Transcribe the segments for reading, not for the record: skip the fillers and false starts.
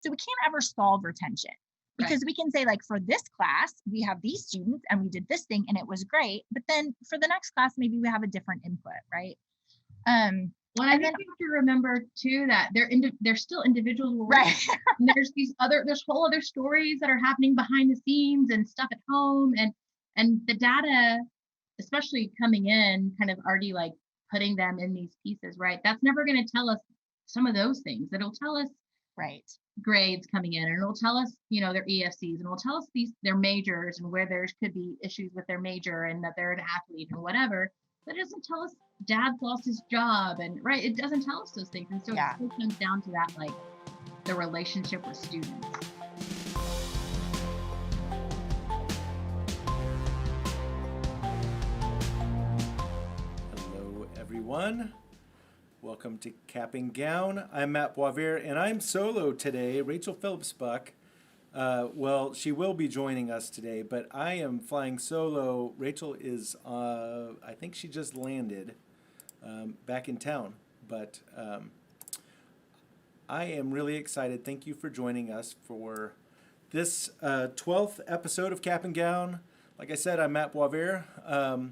So we can't ever solve retention because Right. we can say, like, for this class, we have these students and we did this thing and it was great. But then for the next class, maybe we have a different input, right? Well, I And think then, we have to remember too that they're still individuals we're working right, with. And there's whole other stories that are happening behind the scenes and stuff at home, and the data, especially coming in, kind of already like putting them in these pieces, right? That's never going to tell us some of those things. It'll tell us right. grades coming in, and it'll tell us, their EFCs, and it'll tell us their majors and where there could be issues with their major and that they're an athlete and whatever. But it doesn't tell us dad's lost his job, and right, it doesn't tell us those things. And so it Yeah. still comes down to that, like the relationship with students. Hello, everyone. Welcome to Cap and Gown. I'm Matt Boisvert, and I'm solo today. Rachel Phillips-Buck, well, she will be joining us today, but I am flying solo. Rachel is, I think she just landed back in town, but I am really excited. Thank you for joining us for this 12th episode of Cap and Gown. Like I said, I'm Matt Boisvert.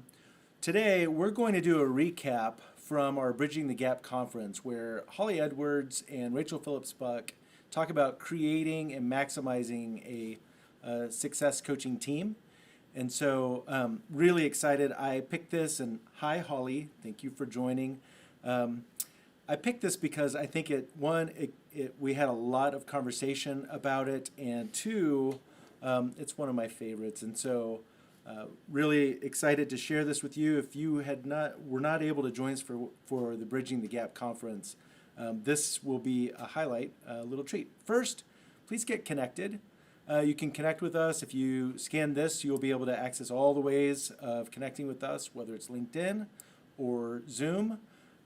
Today, we're going to do a recap from our Bridging the Gap conference where Holly Edwards and Rachel Phillips-Buck talk about creating and maximizing a success coaching team. And so, really excited. I picked this, and hi, Holly. Thank you for joining. I picked this because I think we had a lot of conversation about it, and two, it's one of my favorites. And so, really excited to share this with you. If you were not able to join us for the Bridging the Gap conference, this will be a highlight, a little treat. First, please get connected. You can connect with us. If you scan this, you'll be able to access all the ways of connecting with us, whether it's LinkedIn or Zoom.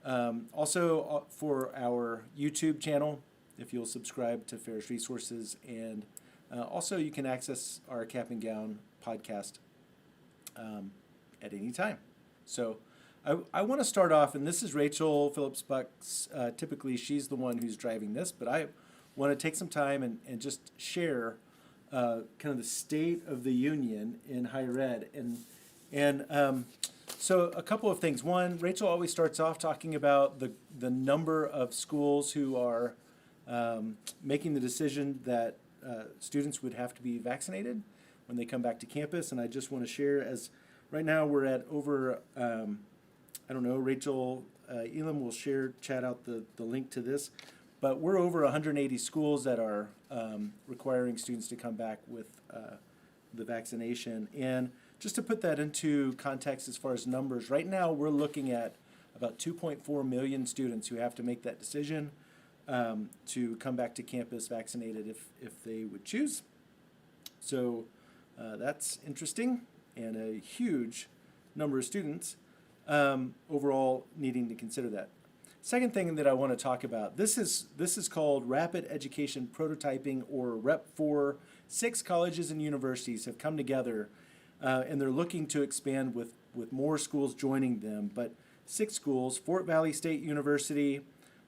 Also, for our YouTube channel, if you'll subscribe to Pharos Resources, and also you can access our Cap and Gown podcast at any time. So I want to start off, and this is Rachel Phillips-Buck's, typically she's the one who's driving this, but I want to take some time and just share kind of the state of the union in higher ed. So a couple of things. One, Rachel always starts off talking about the number of schools who are making the decision that students would have to be vaccinated when they come back to campus. And I just want to share, as right now we're at over, I don't know, Rachel Elam will chat out the link to this, but we're over 180 schools that are requiring students to come back with the vaccination. And just to put that into context as far as numbers, right now we're looking at about 2.4 million students who have to make that decision to come back to campus vaccinated if they would choose. So that's interesting, and a huge number of students overall needing to consider that. Second thing that I want to talk about, this is called Rapid Education Prototyping, or REP4. 6 colleges and universities have come together, and they're looking to expand with more schools joining them. But 6 schools: Fort Valley State University,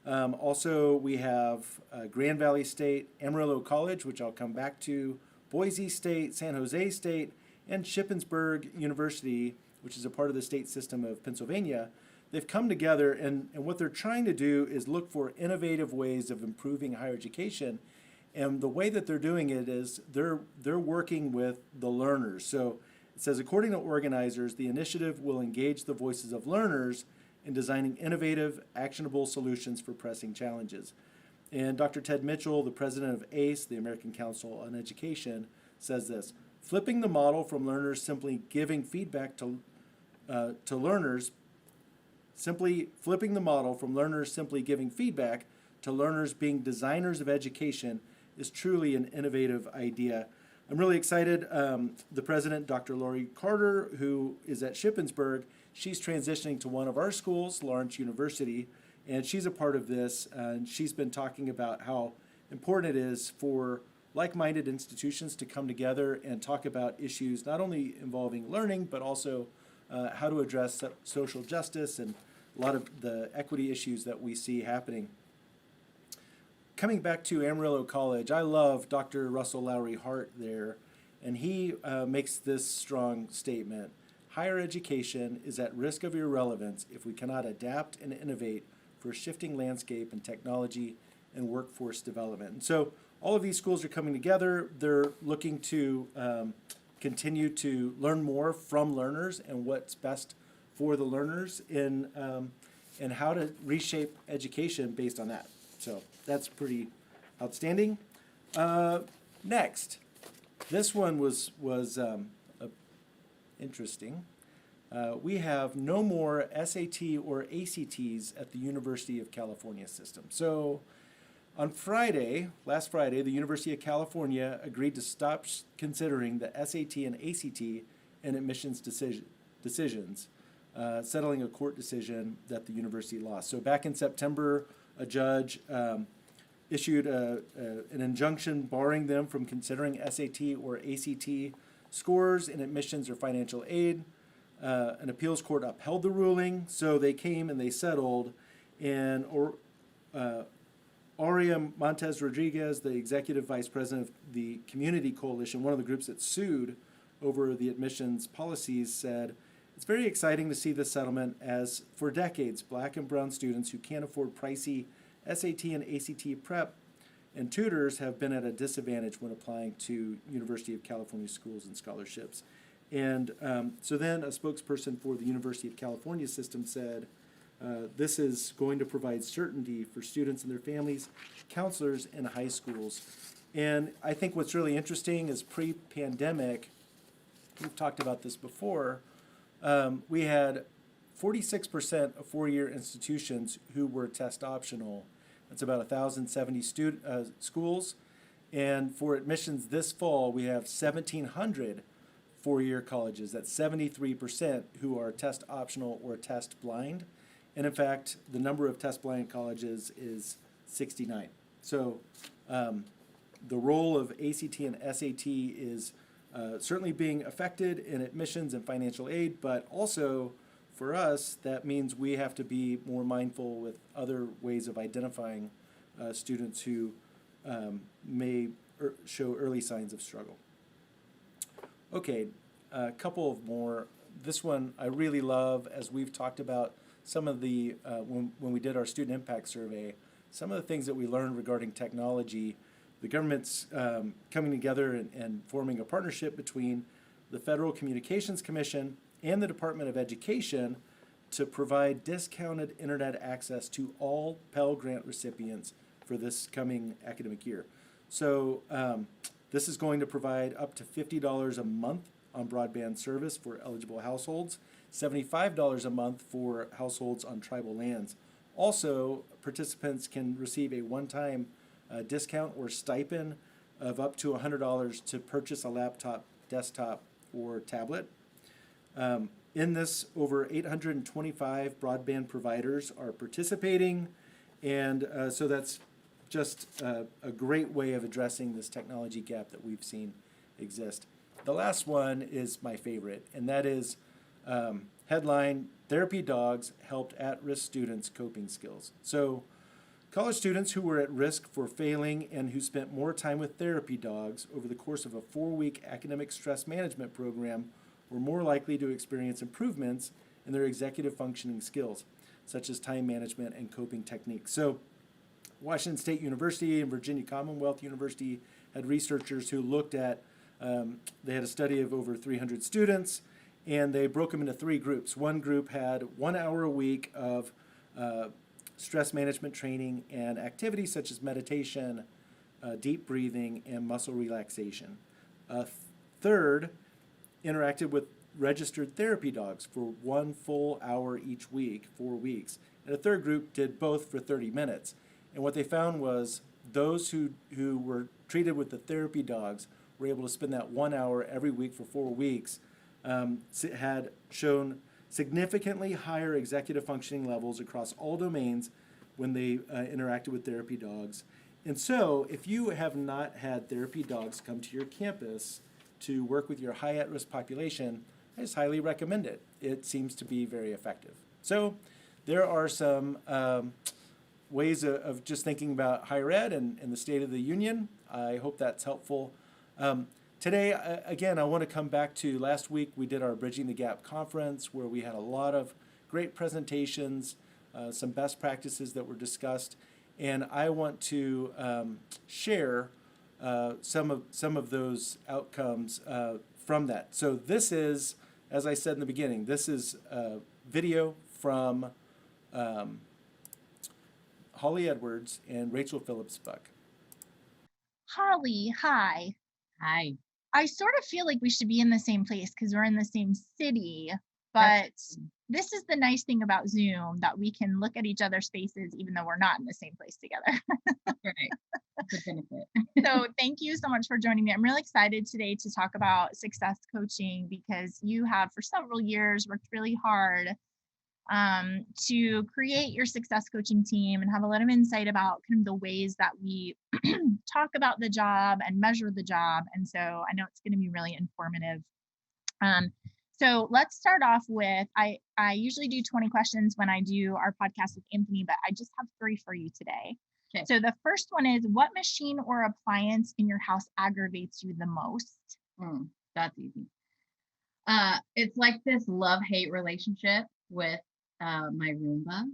also we have Grand Valley State, Amarillo College, which I'll come back to, Boise State, San Jose State, and Shippensburg University, which is a part of the state system of Pennsylvania. They've come together, and what they're trying to do is look for innovative ways of improving higher education. And the way that they're doing it is they're working with the learners. So it says, according to organizers, the initiative will engage the voices of learners in designing innovative, actionable solutions for pressing challenges. And Dr. Ted Mitchell, the president of ACE, the American Council on Education, says this: flipping the model from learners simply giving feedback to learners being designers of education is truly an innovative idea. I'm really excited. The president, Dr. Lori Carter, who is at Shippensburg, she's transitioning to one of our schools, Lawrence University, and she's a part of this. And she's been talking about how important it is for like-minded institutions to come together and talk about issues not only involving learning, but also how to address social justice and a lot of the equity issues that we see happening. coming back to Amarillo College, I love Dr. Russell Lowry Hart there, and he makes this strong statement. Higher education is at risk of irrelevance if we cannot adapt and innovate for a shifting landscape in technology and workforce development. And so all of these schools are coming together. They're looking to continue to learn more from learners and what's best for the learners in and how to reshape education based on that. So that's pretty outstanding. Next, this one was interesting. We have no more SAT or ACTs at the University of California system. So on Friday, last Friday, the University of California agreed to stop considering the SAT and ACT in admissions decisions, settling a court decision that the university lost. So back in September, a judge issued an injunction barring them from considering SAT or ACT scores in admissions or financial aid. An appeals court upheld the ruling, so they came and they settled. And Aurea Montez Rodriguez, the executive vice president of the Community Coalition, one of the groups that sued over the admissions policies, said, "It's very exciting to see this settlement, as for decades, Black and brown students who can't afford pricey SAT and ACT prep and tutors have been at a disadvantage when applying to University of California schools and scholarships." And so then a spokesperson for the University of California system said, this is going to provide certainty for students and their families, counselors in high schools. And I think what's really interesting is pre-pandemic, we've talked about this before, we had 46% of four-year institutions who were test optional. That's about 1,070 schools. And for admissions this fall, we have 1,700 four-year colleges. That's 73% who are test optional or test blind. And in fact, the number of test blind colleges is 69. So the role of ACT and SAT is certainly being affected in admissions and financial aid, but also for us, that means we have to be more mindful with other ways of identifying students who may show early signs of struggle. Okay, a couple of more. This one I really love, as we've talked about some of the, when we did our student impact survey, some of the things that we learned regarding technology. The government's coming together and forming a partnership between the Federal Communications Commission and the Department of Education to provide discounted internet access to all Pell Grant recipients for this coming academic year. So this is going to provide up to $50 a month on broadband service for eligible households, $75 a month for households on tribal lands. Also, participants can receive a one-time discount or stipend of up to $100 to purchase a laptop, desktop, or tablet. In this, over 825 broadband providers are participating, and so that's just a great way of addressing this technology gap that we've seen exist. The last one is my favorite, and that is headline, Therapy Dogs Helped At-Risk Students Coping Skills. So college students who were at risk for failing and who spent more time with therapy dogs over the course of a 4-week academic stress management program were more likely to experience improvements in their executive functioning skills, such as time management and coping techniques. So Washington State University and Virginia Commonwealth University had researchers who looked at, they had a study of over 300 students, and they broke them into 3 groups. One group had 1 hour a week of stress management training and activities such as meditation, deep breathing, and muscle relaxation. A third interacted with registered therapy dogs for 1 full hour each week, 4 weeks. And a third group did both for 30 minutes. And what they found was those who were treated with the therapy dogs were able to spend that 1 hour every week for 4 weeks, had shown significantly higher executive functioning levels across all domains when they interacted with therapy dogs. And so if you have not had therapy dogs come to your campus to work with your high at-risk population, I just highly recommend it. It seems to be very effective. So there are some ways of just thinking about higher ed and the state of the union. I hope that's helpful. Today, again, I want to come back to last week. We did our Bridging the Gap conference where we had a lot of great presentations, some best practices that were discussed, and I want to share some of those outcomes from that. So this is, as I said in the beginning, this is a video from Holly Edwards and Rachel Phillips-Buck. Holly, hi. Hi. I sort of feel like we should be in the same place because we're in the same city, but this is the nice thing about Zoom, that we can look at each other's faces even though we're not in the same place together. Right. That's a benefit. So thank you so much for joining me. I'm really excited today to talk about success coaching because you have for several years worked really hard to create your success coaching team and have a lot of insight about kind of the ways that we talk about the job and measure the job. And so I know it's going to be really informative. So let's start off with, I usually do 20 questions when I do our podcast with Anthony, but I just have 3 for you today. Okay. So the first one is, what machine or appliance in your house aggravates you the most? That's easy. It's like this love-hate relationship with my Roomba,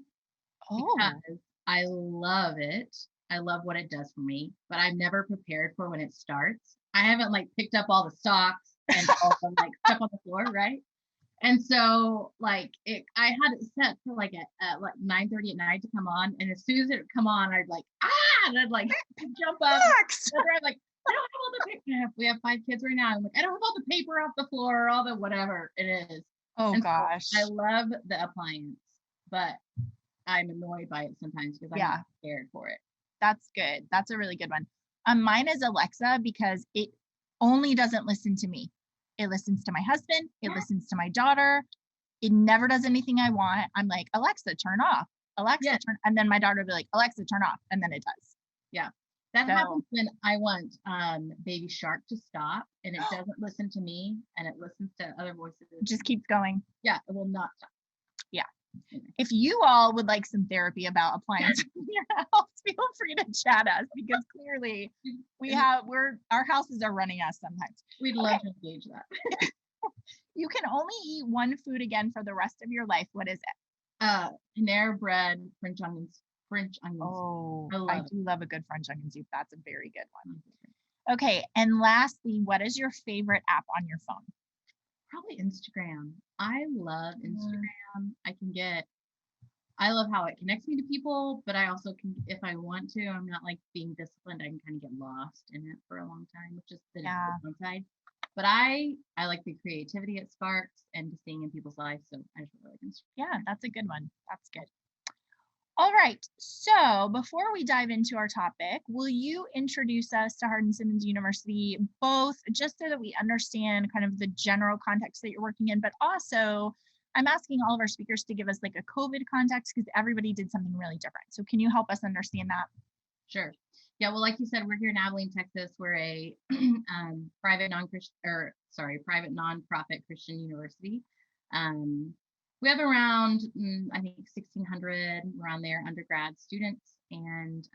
because I love it. I love what it does for me, but I'm never prepared for when it starts. I haven't like picked up all the socks and all the like stuff on the floor, right? And so like I had it set for like at like 9:30 at night to come on, and as soon as it would come on, I'd like and I'd like jump up. I'm like, I don't have all the paper. We have 5 kids right now. I'm like, I don't have all the paper off the floor or all the whatever it is. Oh And gosh. so I love the appliance, but I'm annoyed by it sometimes because I'm not prepared for it. That's good. That's a really good one. Mine is Alexa because it only doesn't listen to me. It listens to my husband. It listens to my daughter. It never does anything I want. I'm like, Alexa, turn off. Alexa, turn. And then my daughter will be like, Alexa, turn off. And then it does. Yeah. That happens when I want Baby Shark to stop, and it doesn't listen to me, and it listens to other voices. It just keeps going. Yeah, it will not stop. Yeah. If you all would like some therapy about appliances in your house, feel free to chat us, because clearly our houses are running us sometimes. We'd love to engage that. You can only eat one food again for the rest of your life. What is it? Panera bread, French onions. Oh, I do love a good French onion soup. That's a very good one. Okay, and lastly, what is your favorite app on your phone? Probably Instagram. I love Instagram. I love how it connects me to people, but I also can, if I want to, I'm not like being disciplined, I can kind of get lost in it for a long time, which is the downside. But I like the creativity it sparks and just seeing in people's lives. So I just really like Instagram. Yeah, that's a good one. That's good. All right. So before we dive into our topic, will you introduce us to Hardin-Simmons University, both just so that we understand kind of the general context that you're working in, but also I'm asking all of our speakers to give us like a COVID context because everybody did something really different. So can you help us understand that? Sure. Yeah. Well, like you said, we're here in Abilene, Texas. We're a private nonprofit Christian university. We have around, I think 1,600 around there undergrad students. And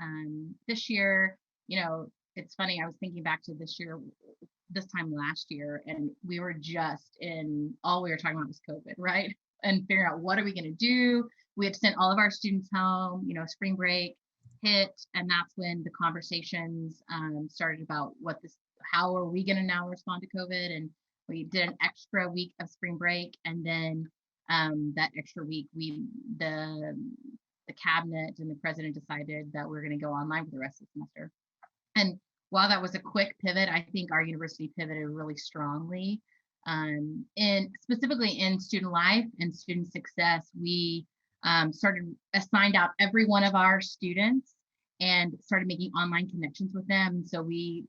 this year, it's funny, I was thinking back to this time last year, and we were all we were talking about was COVID, right? And figuring out what are we going to do? We had sent all of our students home, spring break hit. And that's when the conversations started about how are we going to now respond to COVID? And we did an extra week of spring break, and then that extra week, the cabinet and the president decided that we're going to go online for the rest of the semester. And while that was a quick pivot, I think our university pivoted really strongly. Specifically in student life and student success, we assigned out every one of our students and started making online connections with them. So we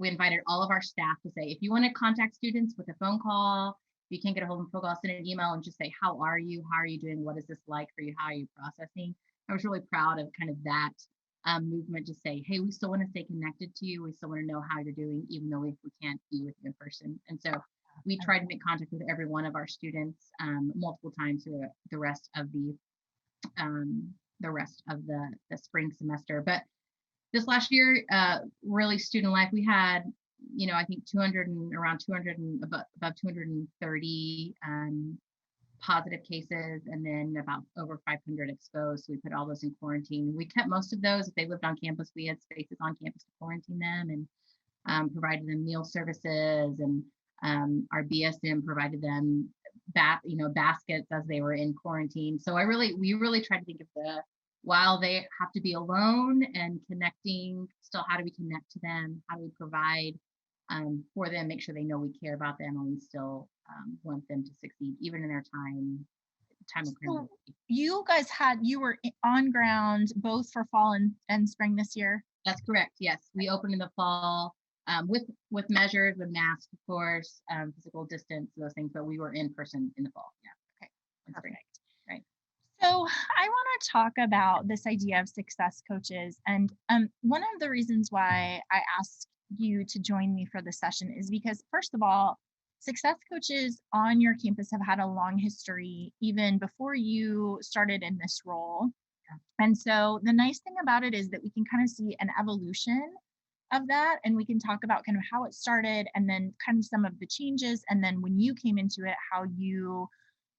invited all of our staff to say, if you want to contact students with a phone call, if you can't get a hold of them, phone call, send an email and just say, how are you? How are you doing? What is this like for you? How are you processing? I was really proud of kind of that movement to say, hey, we still want to stay connected to you. We still want to know how you're doing, even though we can't be with you in person. And so we tried to make contact with every one of our students multiple times through the rest of the the rest of the spring semester. But this last year, really student life, we had, I think around 200 and above 230 positive cases, and then about over 500 exposed. So we put all those in quarantine. We kept most of those. If they lived on campus, we had spaces on campus to quarantine them, and provided them meal services, and our BSM provided them baskets as they were in quarantine. So we really tried to think of while they have to be alone and connecting, still how do we connect to them? How do we provide for them, make sure they know we care about them, and we still want them to succeed even in their time of so you guys you were on ground both for fall and spring this year? That's correct. Yes, we opened in the fall with measures, with masks, of course, physical distance, those things, but we were in person in the fall. Yeah. Okay. Perfect. Right. So I want to talk about this idea of success coaches, and one of the reasons why I asked you to join me for this session is because, first of all, success coaches on your campus have had a long history even before you started in this role. And so the nice thing about it is that we can kind of see an evolution of that, and we can talk about kind of how it started, and then kind of some of the changes, and then when you came into it, how you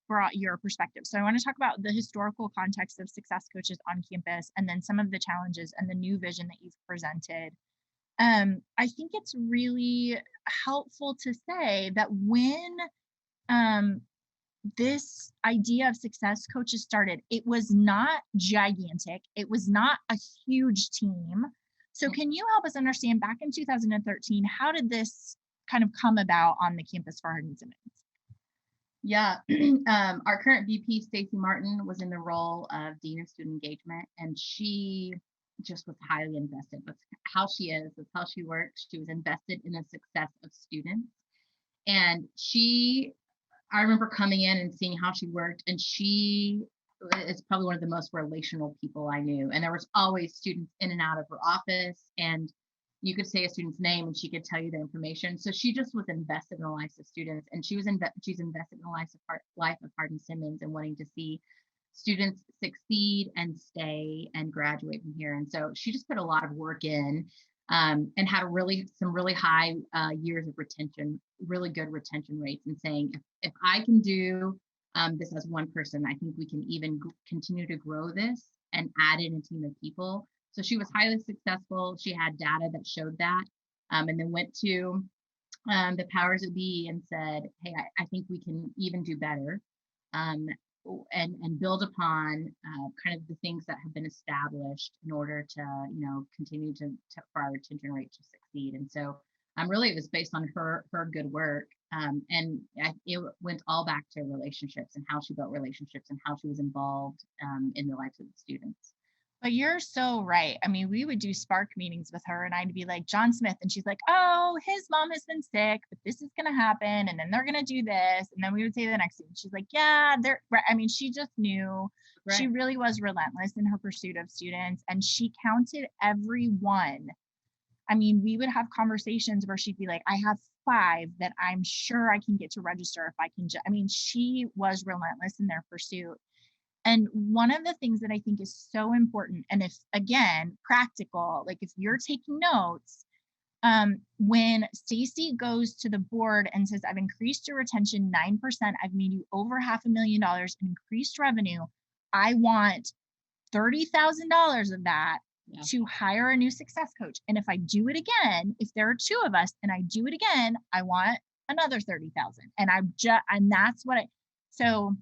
brought your perspective. So I want to talk about the historical context of success coaches on campus, and then some of the challenges and the new vision that you've presented. I think it's really helpful to say that when this idea of success coaches started, it was not gigantic. It was not a huge team. So can you help us understand, back in 2013, how did this kind of come about on the campus for Hardin-Simmons? Yeah, our current VP, Stacy Martin, was in the role of Dean of Student Engagement, and she just was highly invested. That's how she is. That's how she works. She was invested in the success of students. And I remember coming in and seeing how she worked, and she is probably one of the most relational people I knew. And there was always students in and out of her office, and you could say a student's name and she could tell you their information. So she just was invested in the lives of students, and she's invested in the life of Hardin-Simmons and wanting to see students succeed and stay and graduate from here. And so she just put a lot of work in, and had some really high years of retention, really good retention rates, and saying, if I can do this as one person, I think we can even continue to grow this and add in a team of people. So she was highly successful. She had data that showed that, and then went to the powers that be and said, hey, I think we can even do better, and build upon kind of the things that have been established in order to, continue to for our retention rate to succeed. And so really it was based on her good work. And it went all back to relationships and how she built relationships and how she was involved in the lives of the students. But you're so right. I mean, we would do Spark meetings with her, and I'd be like, John Smith, and she's like, oh, his mom has been sick, but this is going to happen, and then they're going to do this. And then we would say the next thing. She's like, yeah, they're right. I mean, she just knew. Right. She really was relentless in her pursuit of students, and she counted everyone. I mean, we would have conversations where she'd be like, I have 5 that I'm sure I can get to register if I can. I mean, she was relentless in their pursuit. And one of the things that I think is so important, and if, again, practical, like if you're taking notes, when Stacy goes to the board and says, I've increased your retention 9%, I've made you over $500,000 in increased revenue, I want $30,000 of that to hire a new success coach. And if I do it again, if there are 2 of us and I do it again, I want another 30,000. And that's what so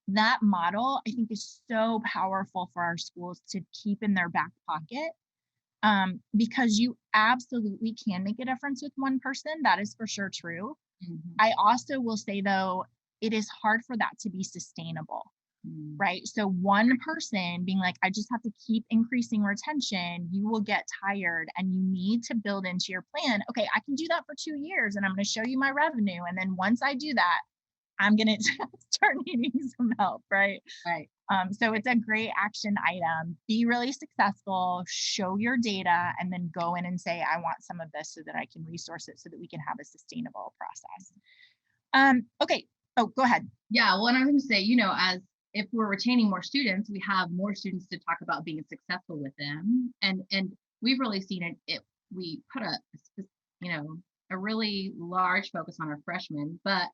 that model, I think, is so powerful for our schools to keep in their back pocket, because you absolutely can make a difference with one person. That is for sure true. Mm-hmm. I also will say, though, it is hard for that to be sustainable, right? So one person being like, I just have to keep increasing retention, you will get tired, and you need to build into your plan, okay, I can do that for 2 years, and I'm going to show you my revenue. And then once I do that, I'm going to start needing some help, right? Right. So it's a great action item. Be really successful, show your data, and then go in and say, I want some of this so that I can resource it so that we can have a sustainable process. Okay. Oh, go ahead. Yeah. Well, and I was going to say, as if we're retaining more students, we have more students to talk about being successful with them. And we've really seen it. We put a really large focus on our freshmen, but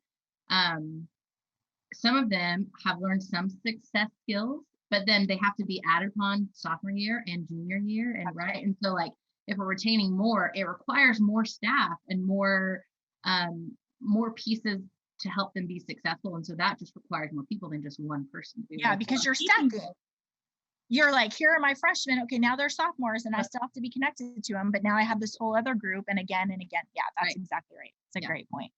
some of them have learned some success skills, but then they have to be added upon sophomore year and junior year. And right. And so like, if we're retaining more, it requires more staff and more pieces to help them be successful. And so that just requires more people than just one person. Yeah, because you're stuck. You're like, here are my freshmen. Okay, now they're sophomores and I still have to be connected to them. But now I have this whole other group. And again and again. Yeah, that's exactly right. It's a great point.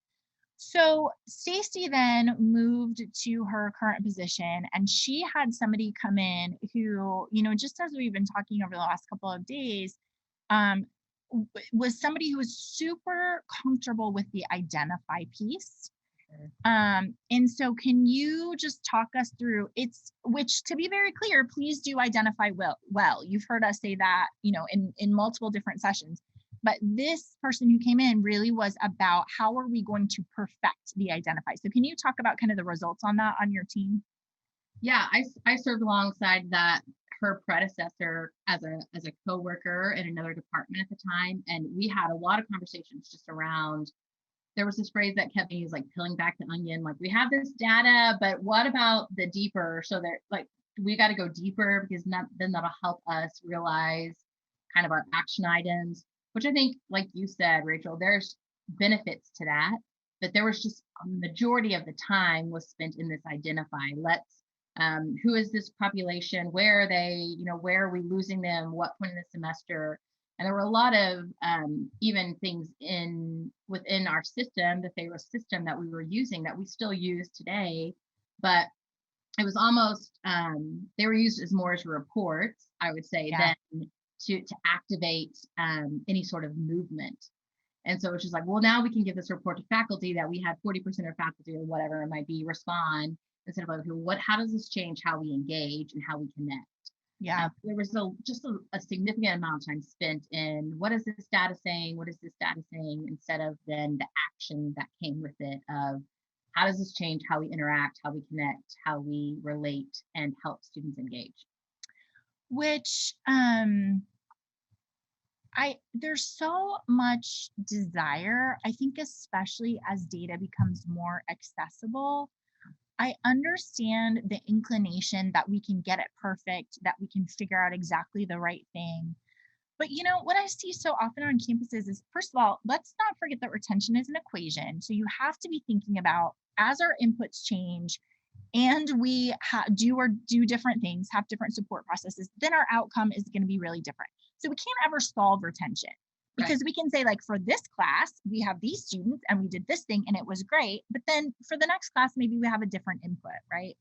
So Stacy then moved to her current position, and she had somebody come in who, just as we've been talking over the last couple of days, was somebody who was super comfortable with the identify piece. And so can you just talk us through which, to be very clear, please do identify well. You've heard us say that, in multiple different sessions. But this person who came in really was about how are we going to perfect the identify. So can you talk about kind of the results on that on your team? Yeah, I served alongside her predecessor as a coworker in another department at the time. And we had a lot of conversations just around, there was this phrase that kept me like peeling back the onion. Like, we have this data, but what about the deeper? So that like, we got to go deeper, because then that'll help us realize kind of our action items. Which I think, like you said, Rachel, there's benefits to that, but there was just a majority of the time was spent in this identify. Who is this population? Where are they? Where are we losing them? What point in the semester? And there were a lot of even things within our system, the Pharos system that we were using that we still use today, but it was almost, they were used as more as reports, I would say, than to activate any sort of movement. And so it's just like, well, now we can give this report to faculty that we had 40% of faculty or whatever it might be respond, instead of like, how does this change how we engage and how we connect? Yeah. There was just a significant amount of time spent in what is this data saying? What is this data saying? Instead of then the action that came with it of how does this change how we interact, how we connect, how we relate, and help students engage? Which there's so much desire, I think, especially as data becomes more accessible. I understand the inclination that we can get it perfect, that we can figure out exactly the right thing. But what I see so often on campuses is, first of all, let's not forget that retention is an equation. So you have to be thinking about, as our inputs change and we do different things, have different support processes, then our outcome is going to be really different. So we can't ever solve retention, because we can say, like, for this class, we have these students and we did this thing and it was great. But then for the next class, maybe we have a different input, right?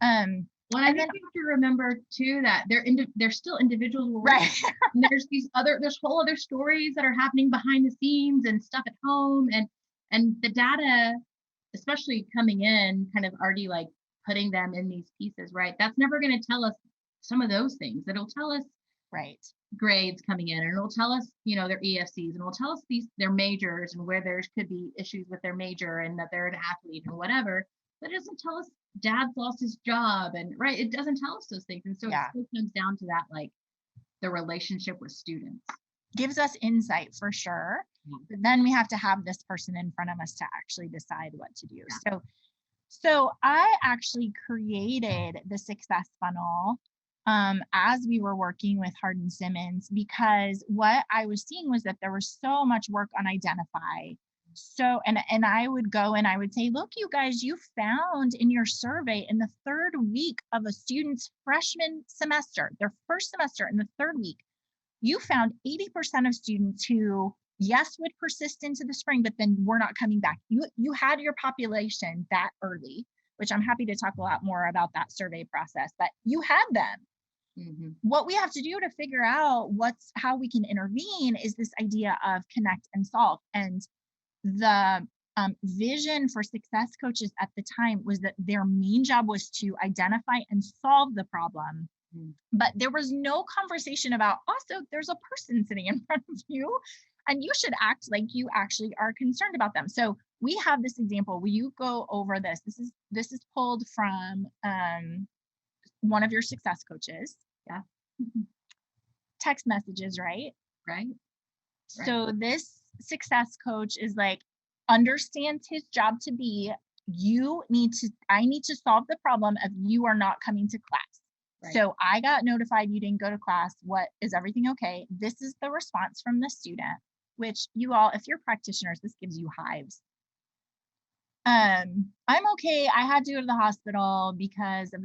Well, I think we have to remember too that they're still individuals, right? And there's whole other stories that are happening behind the scenes and stuff at home, and the data, especially coming in, kind of already like putting them in these pieces, right? That's never going to tell us some of those things. It'll tell us grades coming in, and it'll tell us, their EFCs, and it'll tell us their majors and where there could be issues with their major and that they're an athlete and whatever. But it doesn't tell us dad's lost his job, and it doesn't tell us those things. And so it still comes down to that, like, the relationship with students. Gives us insight for sure. But then we have to have this person in front of us to actually decide what to do. So I actually created the success funnel as we were working with Hardin-Simmons, because what I was seeing was that there was so much work on identify. So, and I would go and I would say, look, you guys, you found in your survey in the third week of a student's freshman semester, their first semester in the third week, you found 80% of students who, yes, would persist into the spring, but then were not coming back. You had your population that early, which I'm happy to talk a lot more about that survey process, but you had them. Mm-hmm. What we have to do to figure out how we can intervene is this idea of connect and solve. And the vision for success coaches at the time was that their main job was to identify and solve the problem. Mm-hmm. But there was no conversation about, also, there's a person sitting in front of you and you should act like you actually are concerned about them. So we have this example. Will you go over this? This is pulled from one of your success coaches. Yeah. Text messages, right? Right. So this success coach is like, understands his job to be, I need to solve the problem of you are not coming to class. Right. So I got notified you didn't go to class. Is everything okay? This is the response from the student, which you all, if you're practitioners, this gives you hives. I'm okay. I had to go to the hospital because of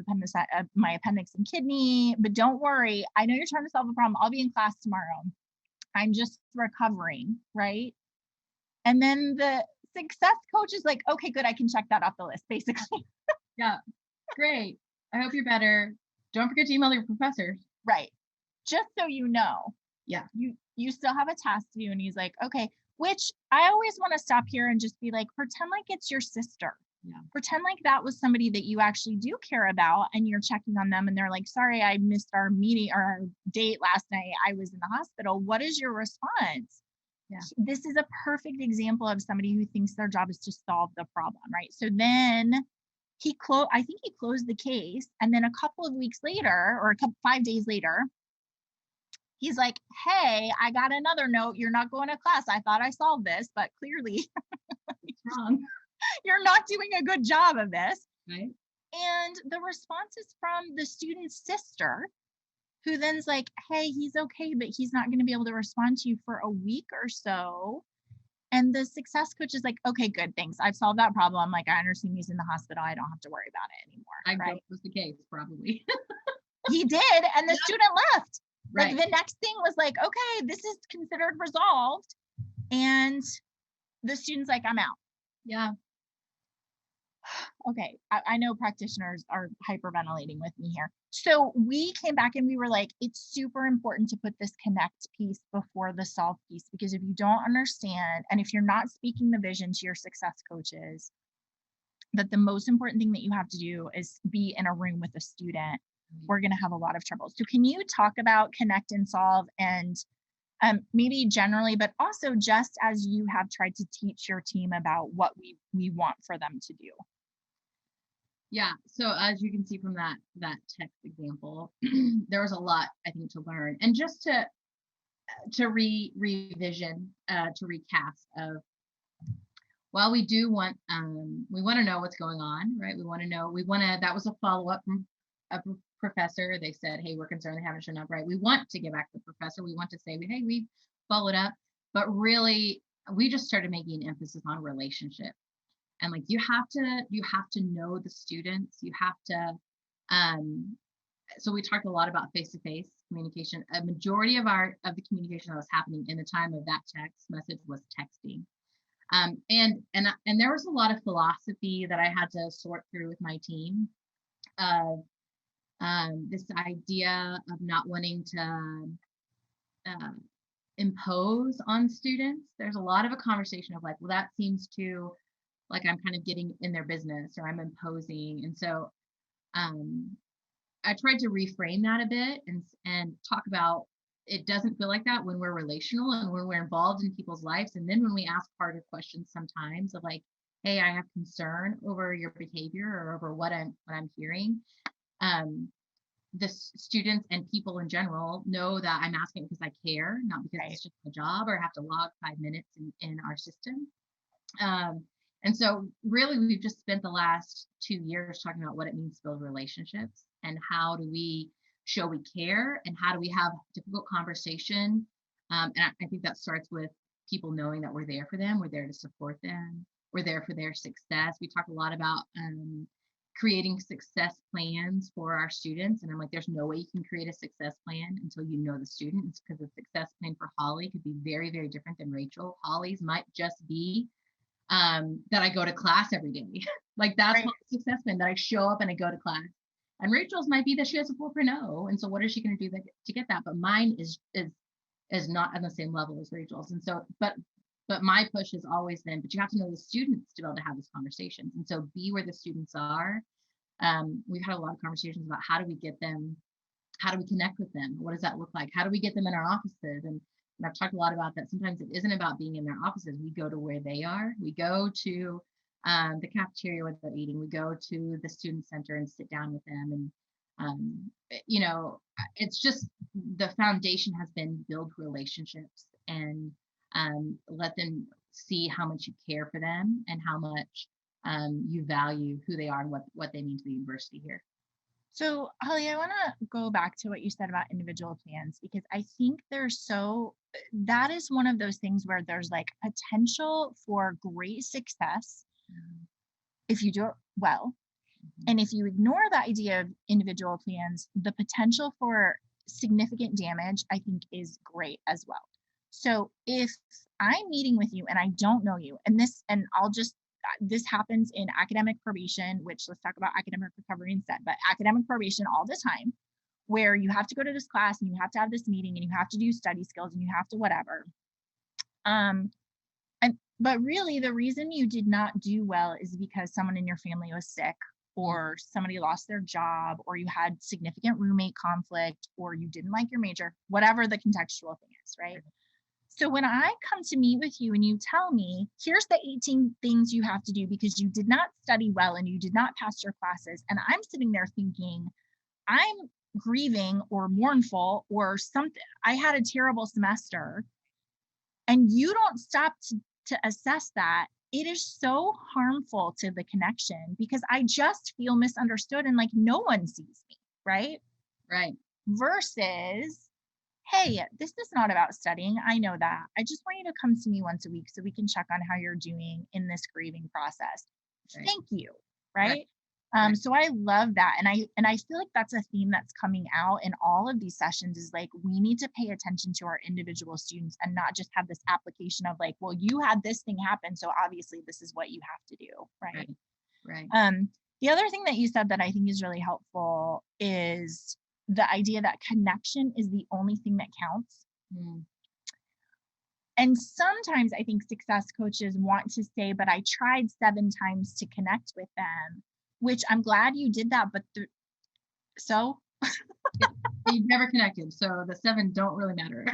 my appendix and kidney, but don't worry. I know you're trying to solve a problem. I'll be in class tomorrow. I'm just recovering, right? And then the success coach is like, okay, good. I can check that off the list, basically. Yeah, great. I hope you're better. Don't forget to email your professors. Right. Just so you know. Yeah. You still have a task to do. And he's like, okay, which I always want to stop here and just be like, pretend like it's your sister. Yeah. Pretend like that was somebody that you actually do care about and you're checking on them and they're like, sorry, I missed our meeting or our date last night. I was in the hospital. What is your response? Yeah. This is a perfect example of somebody who thinks their job is to solve the problem, right? So then I think he closed the case. And then a couple of weeks later, or 5 days later, he's like, hey, I got another note. You're not going to class. I thought I solved this, but clearly wrong. You're not doing a good job of this. Right. And the response is from the student's sister, who then's like, hey, he's okay, but he's not going to be able to respond to you for a week or so. And the success coach is like, okay, good, thanks. I've solved that problem. Like, I understand he's in the hospital. I don't have to worry about it anymore. I guess was the case, probably. He did. And the student left. Right. Like, the next thing was like, okay, this is considered resolved. And the student's like, I'm out. Yeah. Okay, I know practitioners are hyperventilating with me here. So we came back and we were like, it's super important to put this connect piece before the solve piece, because if you don't understand, and if you're not speaking the vision to your success coaches, that the most important thing that you have to do is be in a room with a student, we're going to have a lot of trouble. So can you talk about connect and solve, and maybe generally, but also just as you have tried to teach your team about what we want for them to do? Yeah. So as you can see from that text example, there was a lot, I think, to learn, and just to revision, to recast of, while we do want, we want to know what's going on, right? That was a follow-up from a professor. They said, hey, we're concerned they haven't shown up, right? We want to get back to the professor. We want to say, hey, we followed up, but really we just started making an emphasis on relationship. And like, you have to know the students. You have to, so we talked a lot about face-to-face communication. A majority of the communication that was happening in the time of that text message was texting. And there was a lot of philosophy that I had to sort through with my team. This idea of not wanting to impose on students. There's a lot of a conversation of like, well, that seems to, like, I'm kind of getting in their business, or I'm imposing. And so I tried to reframe that a bit and talk about, it doesn't feel like that when we're relational and when we're involved in people's lives. And then when we ask harder questions sometimes of like, hey, I have concern over your behavior or over what I'm hearing. The students and people in general know that I'm asking because I care, not because it's just a job or I have to log 5 minutes in our system. And so really we've just spent the last 2 years talking about what it means to build relationships, and how do we show we care, and how do we have difficult conversation. And I think that starts with people knowing that we're there for them. We're there to support them. We're there for their success. We talk a lot about creating success plans for our students. And I'm like, there's no way you can create a success plan until you know the students, because the success plan for Holly could be very, very different than Rachel. Holly's might just be that I go to class every day. Like, that's my success plan, that I show up and I go to class. And Rachel's might be that she has a 4.0. And so what is she going to do to get that? But mine is not on the same level as Rachel's. And so, but my push has always been, but you have to know the students to be able to have these conversations. And so be where the students are. We've had a lot of conversations about how do we get them, how do we connect with them? What does that look like? How do we get them in our offices? And and I've talked a lot about that, sometimes it isn't about being in their offices. We go to where they are. We go to the cafeteria where they're eating. We go to the student center and sit down with them. And, it's just the foundation has been build relationships and let them see how much you care for them and how much you value who they are and what they mean to the university here. So, Holly, I want to go back to what you said about individual plans because I think that is one of those things where there's like potential for great success if you do it well. And if you ignore the idea of individual plans, the potential for significant damage, I think, is great as well. So if I'm meeting with you and I don't know you, this happens in academic probation, which let's talk about academic recovery instead, but academic probation all the time, where you have to go to this class and you have to have this meeting and you have to do study skills and you have to whatever. But really the reason you did not do well is because someone in your family was sick or somebody lost their job or you had significant roommate conflict or you didn't like your major, whatever the contextual thing is, right? So when I come to meet with you and you tell me, here's the 18 things you have to do because you did not study well and you did not pass your classes, and I'm sitting there thinking, I'm grieving or mournful or something, I had a terrible semester, and you don't stop to assess that, it is so harmful to the connection because I just feel misunderstood and like no one sees me, right? Right. Versus, hey, this is not about studying. I know that. I just want you to come to me once a week so we can check on how you're doing in this grieving process. Right. Thank you. Right. So I love that. And I feel like that's a theme that's coming out in all of these sessions is like, we need to pay attention to our individual students and not just have this application of like, well, you had this thing happen, so obviously this is what you have to do. Right. The other thing that you said that I think is really helpful is the idea that connection is the only thing that counts. And sometimes I think success coaches want to say, but I tried 7 times to connect with them, which I'm glad you did that, but so you never connected, so the 7 don't really matter.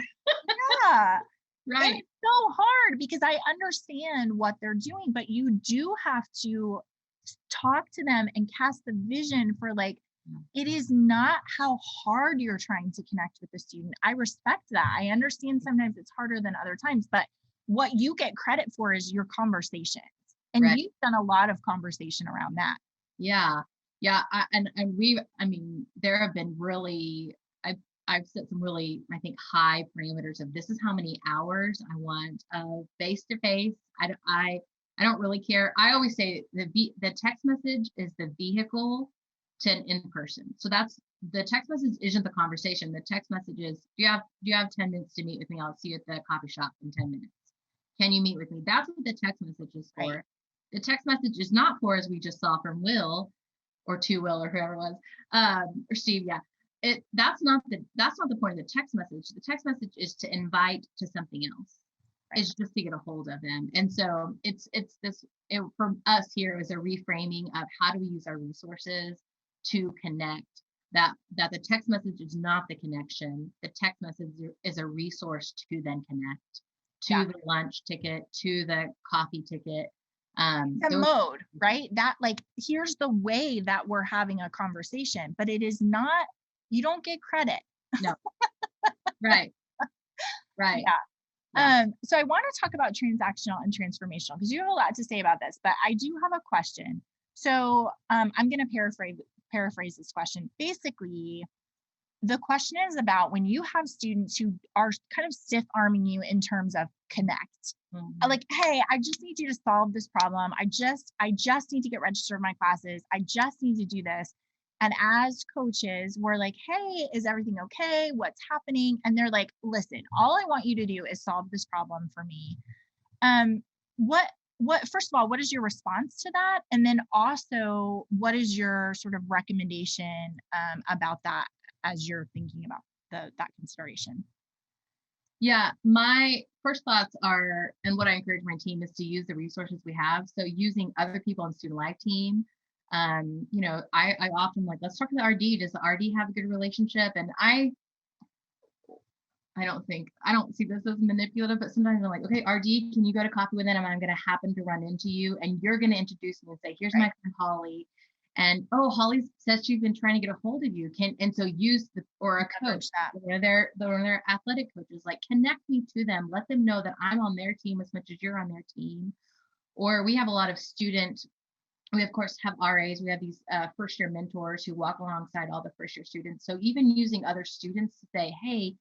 Yeah. Right. And it's so hard because I understand what they're doing, but you do have to talk to them and cast the vision for like, it is not how hard you're trying to connect with the student. I respect that. I understand sometimes it's harder than other times, but what you get credit for is your conversations. And you've done a lot of conversation around that. Yeah. There have been really, I've set some really, I think, high parameters of this is how many hours I want of face-to-face. I don't really care. I always say the text message is the vehicle to an in-person. So that's the text message isn't the conversation. The text message is, do you have 10 minutes to meet with me? I'll see you at the coffee shop in 10 minutes. Can you meet with me? That's what the text message is for. Right. The text message is not for, as we just saw from Will or Will or whoever it was, or Steve. Yeah. That's not the point of the text message. The text message is to invite to something else. Right. It's just to get a hold of them. And so for us here is a reframing of how do we use our resources to connect, that the text message is not the connection. The text message is a resource to then connect to the lunch ticket, to the coffee ticket. The mode, right? That like, here's the way that we're having a conversation, but it is not, you don't get credit. No. Right. Yeah. So I want to talk about transactional and transformational because you have a lot to say about this, but I do have a question. So I'm going to paraphrase this question. Basically, the question is about when you have students who are kind of stiff arming you in terms of connect. Like, hey, I just need you to solve this problem. I just need to get registered in my classes. I just need to do this. And as coaches, we're like, hey, is everything okay? What's happening? And they're like, listen, all I want you to do is solve this problem for me. First of all, what is your response to that? And then also, what is your sort of recommendation about that as you're thinking about that consideration? Yeah, my first thoughts are, and what I encourage my team is to use the resources we have. So using other people on student life team. I often like, let's talk to the RD. Does the RD have a good relationship? And I don't see this as manipulative, but sometimes I'm like, okay, RD, can you go to coffee with them? And I'm going to happen to run into you and you're going to introduce me and say, here's my friend Holly. And oh, Holly says she's been trying to get a hold of you. And so use or a coach, one of their athletic coaches, like connect me to them, let them know that I'm on their team as much as you're on their team. Or we have a lot of we of course have RAs, we have these first year mentors who walk alongside all the first year students. So even using other students to say, hey,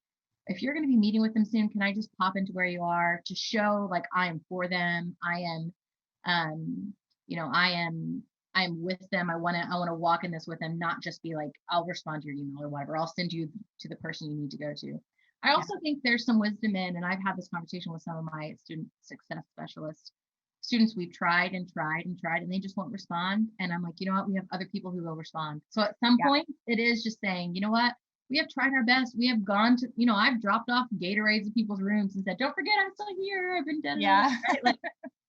if you're going to be meeting with them soon, can I just pop into where you are to show like I am for them. I am, I am with them. I want to walk in this with them, not just be like, I'll respond to your email or whatever. I'll send you to the person you need to go to. I also think there's some wisdom in, and I've had this conversation with some of my student success specialists, students we've tried and they just won't respond. And I'm like, you know what? We have other people who will respond. So at some point it is just saying, you know what? We have tried our best. We have gone to, I've dropped off Gatorades in people's rooms and said, don't forget, I'm still here. I've been dead. Yeah. Right? Like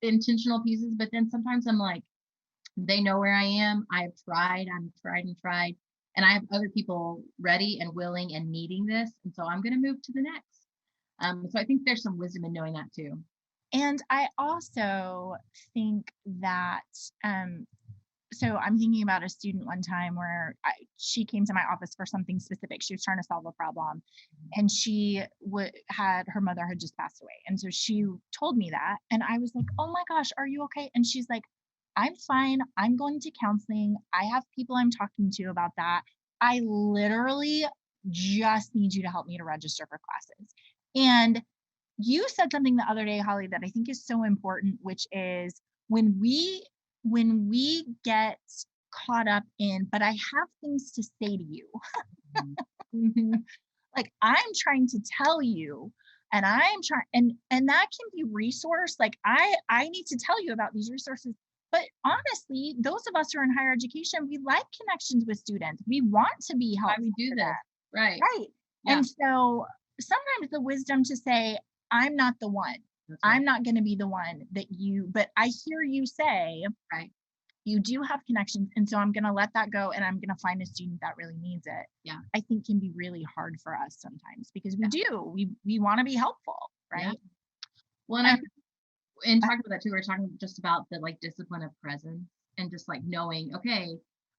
the intentional pieces. But then sometimes I'm like, they know where I am. I've tried. And I have other people ready and willing and needing this. And so I'm going to move to the next. So I think there's some wisdom in knowing that too. And I also think that, so I'm thinking about a student one time where she came to my office for something specific. She was trying to solve a problem, and she her mother had just passed away. And so she told me that, and I was like, oh my gosh, are you okay? And she's like, I'm fine. I'm going to counseling. I have people I'm talking to about that. I literally just need you to help me to register for classes. And you said something the other day, Holly, that I think is so important, which is when we get caught up in, but I have things to say to you. Like I'm trying to tell you, and I'm trying, and that can be resource. Like I need to tell you about these resources. But honestly, those of us who are in higher education, we like connections with students. We want to be helpful. Why we do this. Right. Yeah. And so sometimes the wisdom to say, I'm not the one. Right. I'm not going to be the one but I hear you say, right, you do have connections. And so I'm going to let that go. And I'm going to find a student that really needs it. Yeah. I think can be really hard for us sometimes because we want to be helpful. Right. Yeah. Well, and talking about that too, we're talking just about the like discipline of presence and just like knowing, okay,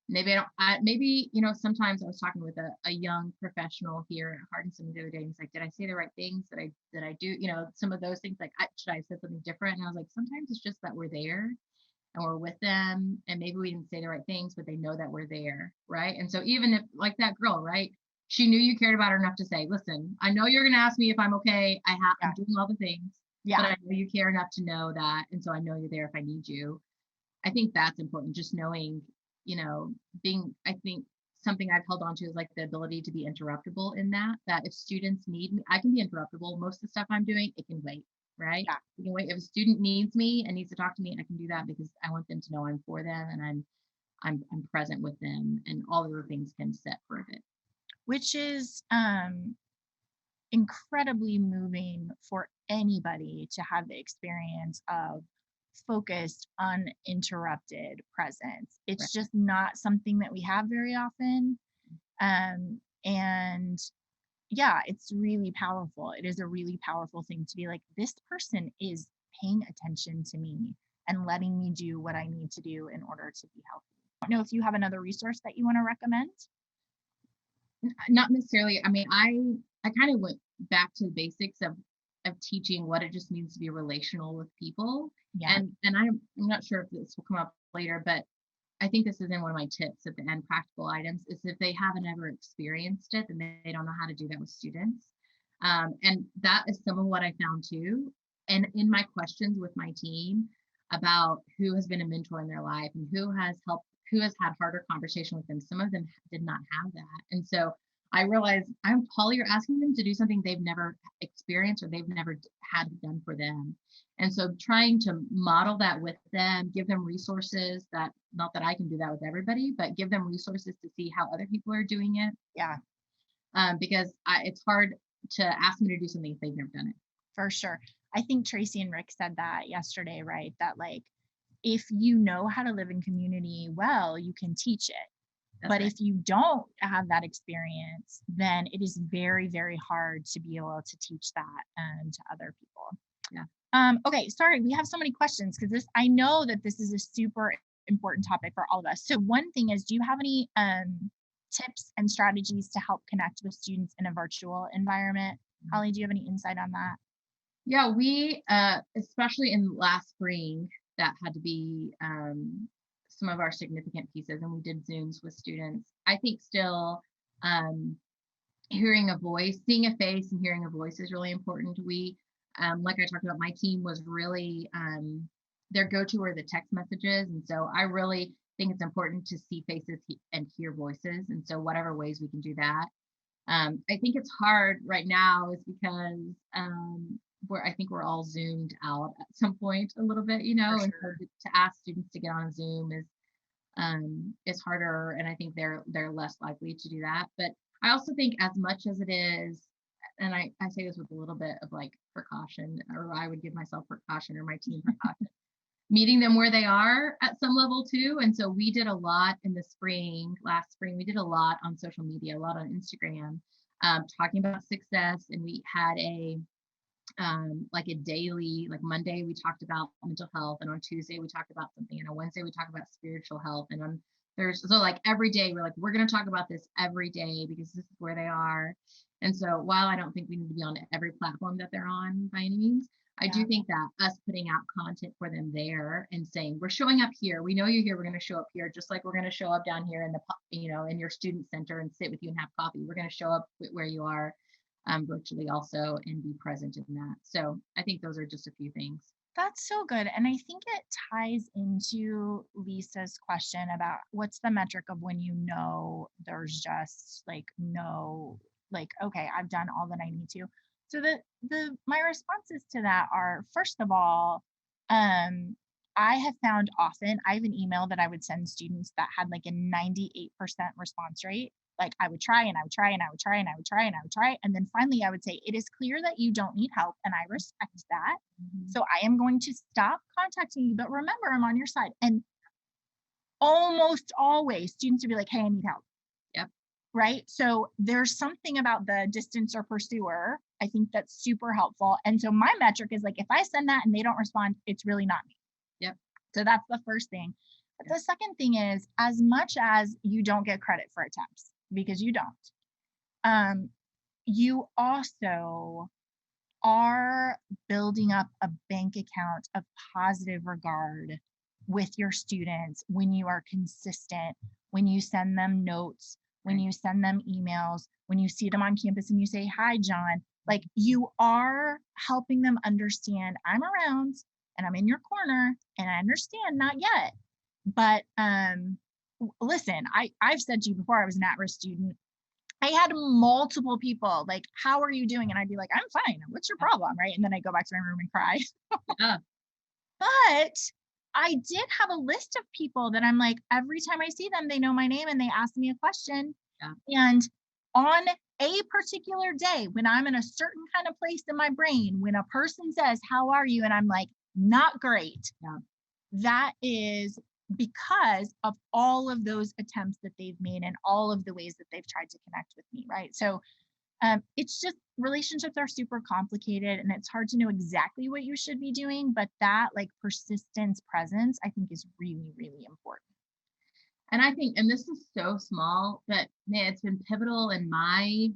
maybe sometimes I was talking with a young professional here at Hardin-Simmons the other day, and he's like, did I say the right things? Did I do, some of those things, like, should I have said something different? And I was like, sometimes it's just that we're there and we're with them, and maybe we didn't say the right things, but they know that we're there, right? And so even if, like that girl, right, she knew you cared about her enough to say, listen, I know you're going to ask me if I'm okay. I'm doing all the things, but I know you care enough to know that, and so I know you're there if I need you. I think that's important, just knowing, I think something I've held on to is like the ability to be interruptible in that if students need me, I can be interruptible. Most of the stuff I'm doing, it can wait, right? Yeah. It can wait. If a student needs me and needs to talk to me, I can do that because I want them to know I'm for them and I'm present with them, and all of the things can set for a bit. Which is incredibly moving for anybody to have and of focused, uninterrupted presence. It's just not something that we have very often. And yeah, it's really powerful. It is a really powerful thing to be like, this person is paying attention to me and letting me do what I need to do in order to be healthy. I don't know if you have another resource that you want to recommend. Not necessarily. I mean, I kind of went back to the basics of teaching what it just means to be relational with people. Yeah. And I'm not sure if this will come up later, but I think this is in one of my tips at the end, practical items, is if they haven't ever experienced it, then they don't know how to do that with students. And that is some of what I found too. And in my questions with my team about who has been a mentor in their life and who has had harder conversation with them, some of them did not have that. And so I realized, Holly, you're asking them to do something they've never experienced or they've never had done for them. And so trying to model that with them, give them resources that, not that I can do that with everybody, but give them resources to see how other people are doing it. Yeah. Because it's hard to ask them to do something if they've never done it. For sure. I think Tracy and Rick said that yesterday, right? That like, if you know how to live in community well, you can teach it. But if you don't have that experience, then it is very, very hard to be able to teach that to other people. Yeah. Okay, sorry, we have so many questions because I know that this is a super important topic for all of us. So one thing is, do you have any tips and strategies to help connect with students in a virtual environment? Holly, do you have any insight on that? Yeah, we, especially in last spring, that had to be some of our significant pieces, and we did Zooms with students. I think still hearing a voice, seeing a face and hearing a voice is really important. We, like I talked about, my team was really, their go-to were the text messages. And so I really think it's important to see faces and hear voices. And so whatever ways we can do that. I think it's hard right now is because I think we're all zoomed out at some point a little bit, and so to ask students to get on Zoom is harder, and I think they're less likely to do that. But I also think as much as it is, and I say this with a little bit of like precaution, or I would give myself precaution or my team precaution, meeting them where they are at some level too. And so we did a lot in the last spring, we did a lot on social media, a lot on Instagram, talking about success. And we had like a daily, like Monday, we talked about mental health. And on Tuesday, we talked about something. And on Wednesday, we talked about spiritual health. And on Thursday, so like every day, we're going to talk about this every day because this is where they are. And so while I don't think we need to be on every platform that they're on by any means, I do think that us putting out content for them there and saying, we're showing up here. We know you're here. We're going to show up here, just like we're going to show up down here in in your student center and sit with you and have coffee. We're going to show up where you are virtually also and be present in that. So I think those are just a few things. That's so good. And I think it ties into Lisa's question about what's the metric of when there's just okay, I've done all that I need to. So my responses to that are, first of all, I have found often, I have an email that I would send students that had like a 98% response rate. Like I would try and I would try and I would try and I would try and I would try. And then finally I would say, it is clear that you don't need help and I respect that. So I am going to stop contacting you, but remember, I'm on your side. And almost always students would be like, hey, I need help. Yep. Right. So there's something about the distance or pursuer. I think that's super helpful. And so my metric is like, if I send that and they don't respond, it's really not me. Yep. So that's the first thing. But the second thing is, as much as you don't get credit for attempts, because you don't, you also are building up a bank account of positive regard with your students when you are consistent, when you send them notes, when you send them emails, when you see them on campus and you say, hi, John, like you are helping them understand I'm around and I'm in your corner and I understand, not yet. But listen, I've said to you before, I was an at-risk student. I had multiple people like, how are you doing? And I'd be like, I'm fine. What's your problem? Right. And then I go back to my room and cry. Yeah. But I did have a list of people that I'm like, every time I see them, they know my name and they ask me a question. Yeah. And on a particular day, when I'm in a certain kind of place in my brain, when a person says, how are you? And I'm like, not great. Yeah. That is because of all of those attempts that they've made and all of the ways that they've tried to connect with me, right? So it's just, relationships are super complicated and it's hard to know exactly what you should be doing, but that like persistence, presence, I think is really, really important. And I think, and this is so small, but man, it's been pivotal in my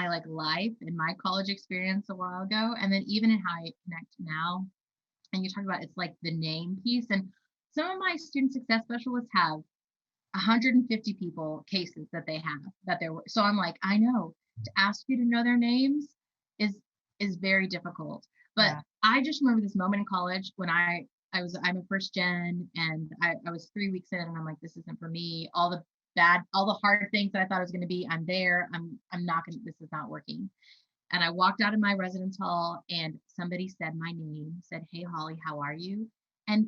like life, in my college experience a while ago, and then even in how I connect now. And you talk about, it's like the name piece, and some of my student success specialists have 150 cases that they have that they're, so I'm like, I know to ask you to know their names is very difficult. But I just remember this moment in college when I'm a first gen and I was 3 weeks in and I'm like, this isn't for me. All the hard things that I thought it was going to be, I'm there. I'm not going to, this is not working. And I walked out of my residence hall and somebody said my name, said, hey, Holly, how are you? And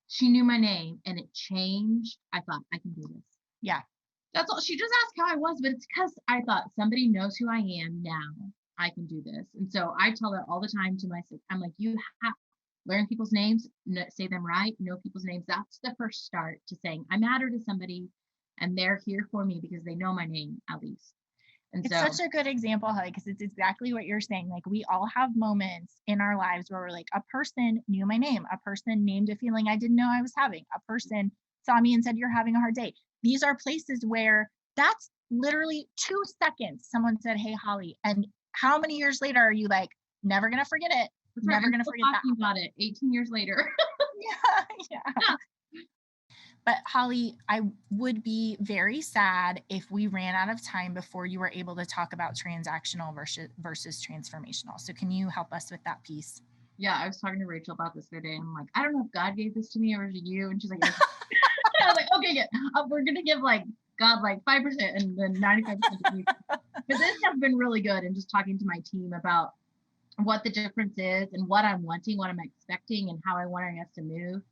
she knew my name and it changed. I thought, I can do this. Yeah. That's all. She just asked how I was, but it's because I thought somebody knows who I am now. I can do this. And so I tell her all the time to myself, I'm like, you have to learn people's names, say them right, know people's names. That's the first start to saying I matter to somebody and they're here for me because they know my name at least. And It's so, such a good example, Holly, because it's exactly what you're saying. Like, we all have moments in our lives where we're like, a person knew my name, a person named a feeling I didn't know I was having, a person saw me and said, you're having a hard day. These are places where that's literally 2 seconds. Someone said, hey, Holly. And how many years later are you like, never going to forget it? that's right, Never I'm going to still forget that. talking about it 18 years later. Yeah. But Holly, I would be very sad if we ran out of time before you were able to talk about transactional versus transformational. So can you help us with that piece? Yeah, I was talking to Rachel about this the other day. And I'm like, I don't know if God gave this to me or to you. And she's like, I was like, okay, yeah, we're gonna give like God like 5% and then 95% to me. But this has been really good. And just talking to my team about what the difference is and what I'm wanting, what I'm expecting, and how I want us to move.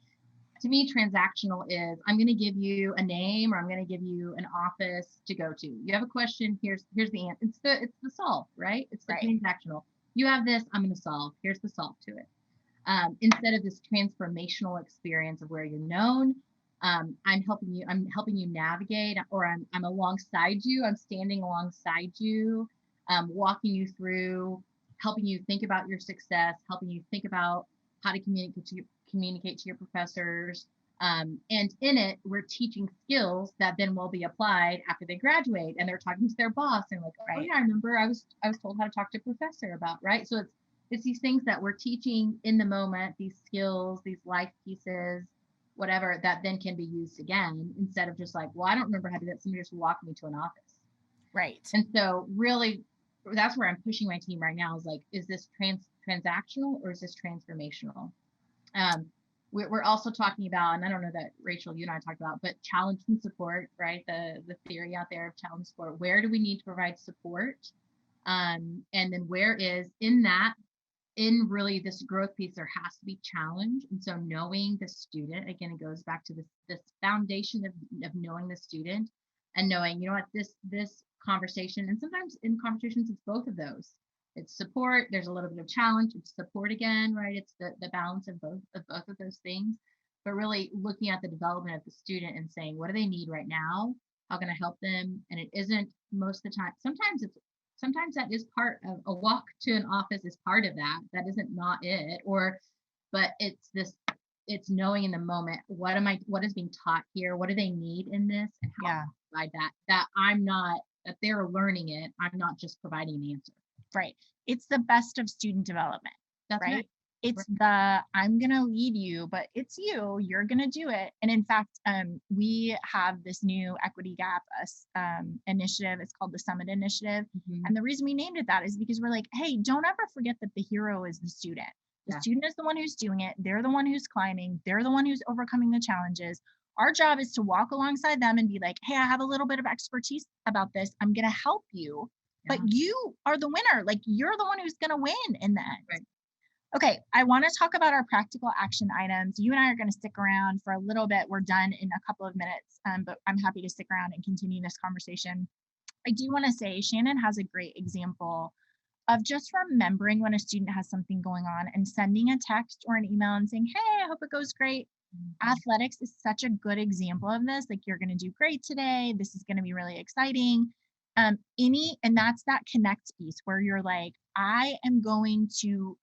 To me, transactional is I'm going to give you a name, or I'm going to give you an office to go to. You have a question. Here's the answer. It's the solve, right? It's the Right. transactional. You have this. I'm going to solve. Here's the solve to it. Instead of this transformational experience of where you're known, I'm helping you navigate, or I'm alongside you. I'm standing alongside you, walking you through, helping you think about your success, helping you think about how to communicate to your professors. And in it, we're teaching skills that then will be applied after they graduate, and they're talking to their boss and like, oh yeah, I remember I was told how to talk to a professor about, right? So it's these things that we're teaching in the moment, these skills, these life pieces, whatever, that then can be used again, instead of just like, well, I don't remember how to do that. Somebody just walked me to an office. Right. And so really, that's where I'm pushing my team right now, is like, is this transactional or is this transformational? We're also talking about, and I don't know that Rachel, you and I talked about, but challenge and support, right? The theory out there of challenge support. Where do we need to provide support? And then where is in really this growth piece, there has to be challenge. And so knowing the student, again, it goes back to this foundation of knowing the student, and knowing, you know what, this conversation, and sometimes in conversations, it's both of those. It's support, there's a little bit of challenge, it's support again, right? It's the balance of both of those things. But really looking at the development of the student and saying, what do they need right now? How can I help them? And it isn't most of the time. Sometimes that is part of a walk to an office is part of that. That isn't not it. But it's knowing in the moment, what is being taught here? What do they need in this? And how to provide that they're learning it. I'm not just providing an answer. Right. It's the best of student development. That's right. It's I'm going to lead you, but it's you're going to do it. And in fact, we have this new equity gap initiative. It's called the Summit Initiative. Mm-hmm. And the reason we named it that is because we're like, hey, don't ever forget that the hero is the student. The student is the one who's doing it. They're the one who's climbing. They're the one who's overcoming the challenges. Our job is to walk alongside them and be like, hey, I have a little bit of expertise about this. I'm going to help you. But you are the winner. Like, you're the one who's going to win in the end. Right. Okay, I want to talk about our practical action items. You and I are going to stick around for a little bit. We're done in a couple of minutes, but I'm happy to stick around and continue this conversation. I do want to say Shannon has a great example of just remembering when a student has something going on and sending a text or an email and saying, hey, I hope it goes great. Mm-hmm. Athletics is such a good example of this. Like, you're going to do great today. This is going to be really exciting. And that's that connect piece where you're like, I am going to,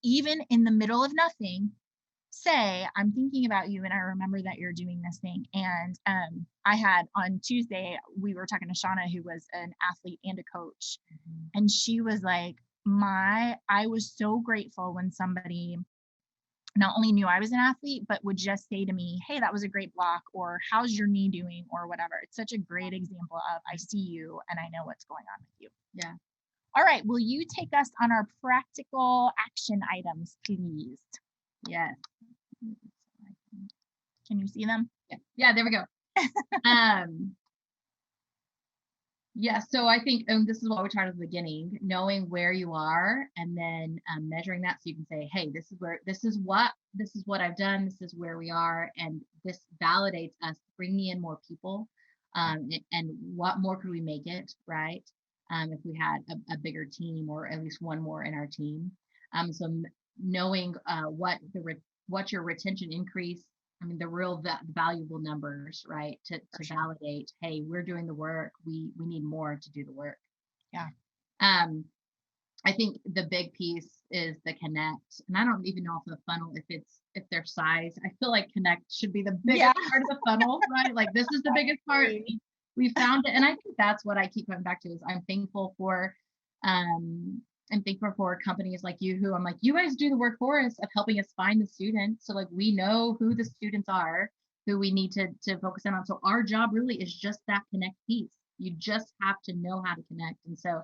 even in the middle of nothing, say, I'm thinking about you and I remember that you're doing this thing. And I had on Tuesday, we were talking to Shauna, who was an athlete and a coach. Mm-hmm. And she was like, I was so grateful when somebody not only knew I was an athlete, but would just say to me, hey, that was a great block, or how's your knee doing, or whatever. It's such a great example of, I see you and I know what's going on with you. Yeah. All right. Will you take us on our practical action items, please? Yes. Can you see them? Yeah, there we go. Yeah, so I think this is what we talked at the beginning, knowing where you are, and then measuring that, so you can say, hey, this is what I've done, this is where we are, and this validates us, bringing in more people, and what more could we make it, right? If we had a bigger team, or at least one more in our team. So knowing what's your retention increase, I mean, the real valuable numbers, right? To validate, hey, we're doing the work. We need more to do the work. Yeah. I think the big piece is the connect, and I don't even know if the funnel, if their size. I feel like connect should be the biggest part of the funnel, right? Like this is the biggest part. We found it, and I think that's what I keep coming back to. Is I'm thankful for companies like you, who I'm like, you guys do the work for us of helping us find the students. So like we know who the students are, who we need to focus in on. So our job really is just that connect piece. You just have to know how to connect. And so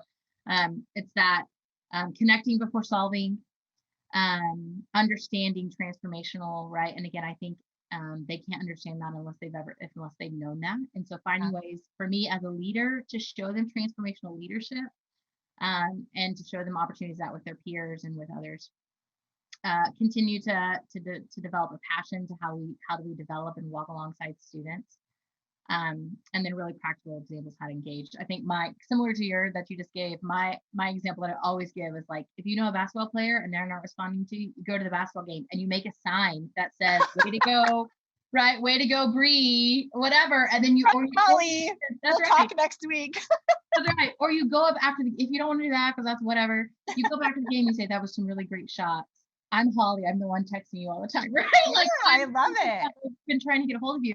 it's that connecting before solving, understanding transformational, right? And again, I think they can't understand that unless they've known that. And so finding ways for me as a leader to show them transformational leadership, and to show them opportunities out with their peers and with others. Continue to develop a passion to how do we develop and walk alongside students. And then really practical examples how to engage. I think similar to that you just gave, my example that I always give is like, if you know a basketball player and they're not responding to you, you go to the basketball game and you make a sign that says, way to go, right? Way to go, Bree, whatever. And then Molly, we'll talk next week. That's right. Or you go up after if you don't want to do that, because that's whatever, you go back to the game and you say, that was some really great shots. I'm Holly. I'm the one texting you all the time, right? Like, I love it. I've been trying to get a hold of you.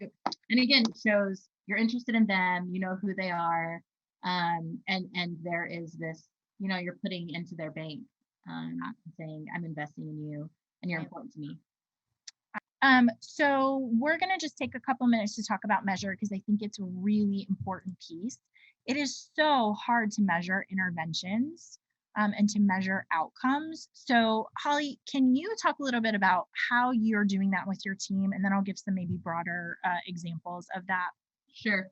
And again, it shows you're interested in them, you know who they are. And there is this, you're putting into their bank, saying, I'm investing in you and you're important to me. So we're going to just take a couple minutes to talk about measure, because I think it's a really important piece. It is so hard to measure interventions and to measure outcomes. So Holly, can you talk a little bit about how you're doing that with your team? And then I'll give some maybe broader examples of that. Sure.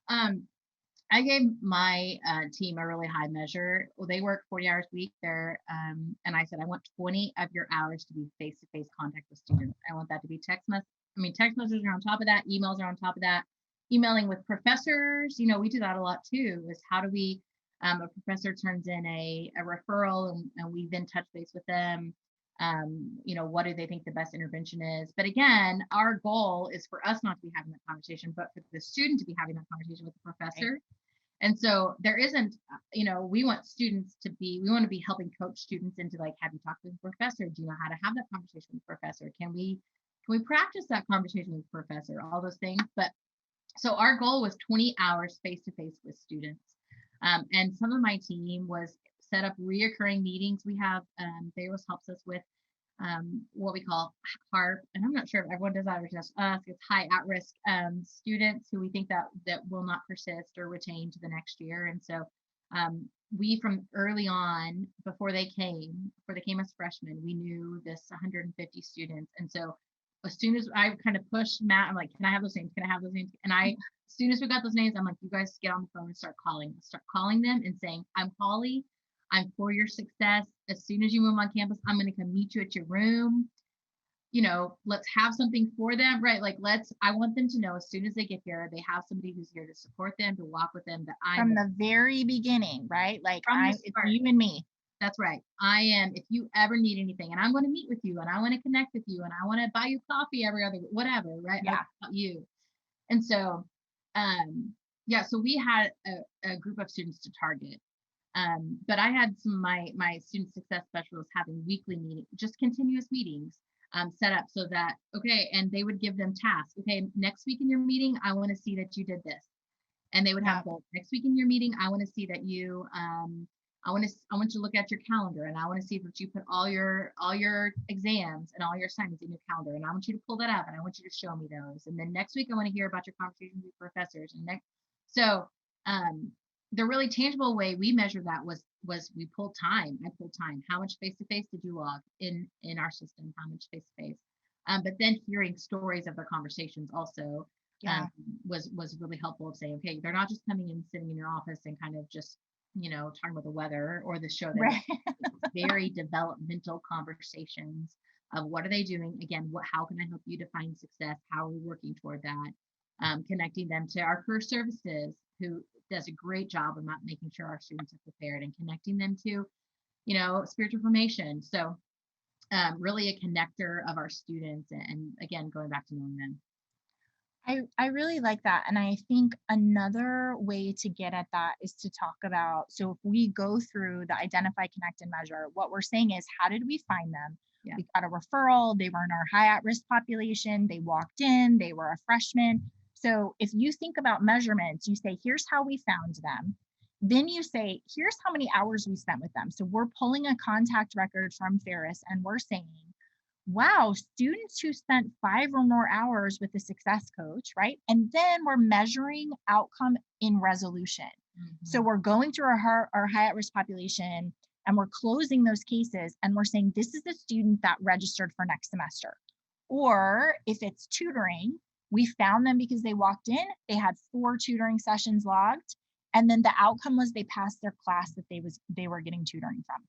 I gave my team a really high measure. Well, they work 40 hours a week there. And I said, I want 20 of your hours to be face-to-face contact with students. I want that to be text messages are on top of that. Emails are on top of that. Emailing with professors, we do that a lot too, is how do we, a professor turns in a referral and we then touch base with them. What do they think the best intervention is? But again, our goal is for us not to be having that conversation, but for the student to be having that conversation with the professor. Right. And so there isn't, we want we want to be helping coach students into like, have you talked with the professor? Do you know how to have that conversation with the professor? Can we practice that conversation with the professor? All those things. But so our goal was 20 hours face-to-face with students. And some of my team was set up reoccurring meetings. We have, Pharos helps us with what we call HARP, and I'm not sure if everyone does that or just us. It's high at-risk students who we think that will not persist or retain to the next year. And so we, from early on, before they came as freshmen, we knew this 150 students. And so as soon as I kind of pushed Matt, I'm like, can I have those names? Can I have those names? And as soon as we got those names, I'm like, you guys get on the phone and start calling them and saying, I'm Holly. I'm for your success. As soon as you move on campus, I'm going to come meet you at your room. Let's have something for them, right? Like, I want them to know as soon as they get here, they have somebody who's here to support them, to walk with them, that I'm from the very beginning, right? Like, it's you and me. That's right. I am, if you ever need anything, and I'm going to meet with you, and I want to connect with you, and I want to buy you coffee every other, whatever, right? Yeah. About you. And so, so we had a group of students to target. But I had some of my student success specialists having weekly meetings, just continuous meetings, set up so that, okay, and they would give them tasks. Okay, next week in your meeting, I want to see that you did this. And they would have goals. Next week in your meeting, I want to see that you, I want you to look at your calendar, and I want to see that you put all your exams and all your assignments in your calendar, and I want you to pull that up, and I want you to show me those. And then next week, I want to hear about your conversations with professors. The really tangible way we measured that was we pulled time. I pulled time. How much face-to-face did you log in our system? How much face-to-face? But then hearing stories of their conversations also was really helpful of saying, okay, they're not just coming in, sitting in your office and kind of just, talking about the weather or the show. Right. Very developmental conversations of what are they doing? Again, how can I help you define success? How are we working toward that? Connecting them to our career services, who does a great job of making sure our students are prepared, and connecting them to, spiritual formation. So really a connector of our students. And again, going back to knowing them. I really like that. And I think another way to get at that is to talk about, so if we go through the identify, connect, and measure, what we're saying is, how did we find them? Yeah. We got a referral, they were in our high at-risk population, they walked in, they were a freshman. So if you think about measurements, you say, here's how we found them. Then you say, here's how many hours we spent with them. So we're pulling a contact record from Pharos and we're saying, wow, students who spent 5 or more hours with a success coach, right? And then we're measuring outcome in resolution. So we're going through our high at risk population and we're closing those cases and we're saying, this is the student that registered for next semester. Or if it's tutoring, we found them because they walked in, they had 4 tutoring sessions logged, and then the outcome was they passed their class that they were getting tutoring from.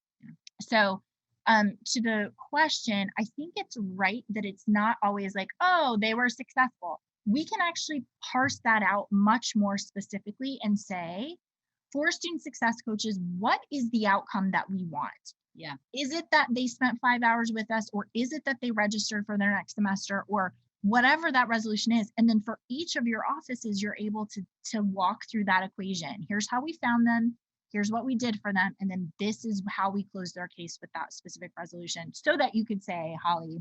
So to the question, I think it's right that it's not always like, oh, they were successful. We can actually parse that out much more specifically and say, for student success coaches, what is the outcome that we want? Yeah. Is it that they spent 5 hours with us, or is it that they registered for their next semester, or whatever that resolution is? And then for each of your offices, you're able to walk through that equation. Here's how we found them. Here's what we did for them. And then this is how we closed their case with that specific resolution, so that you could say, Holly,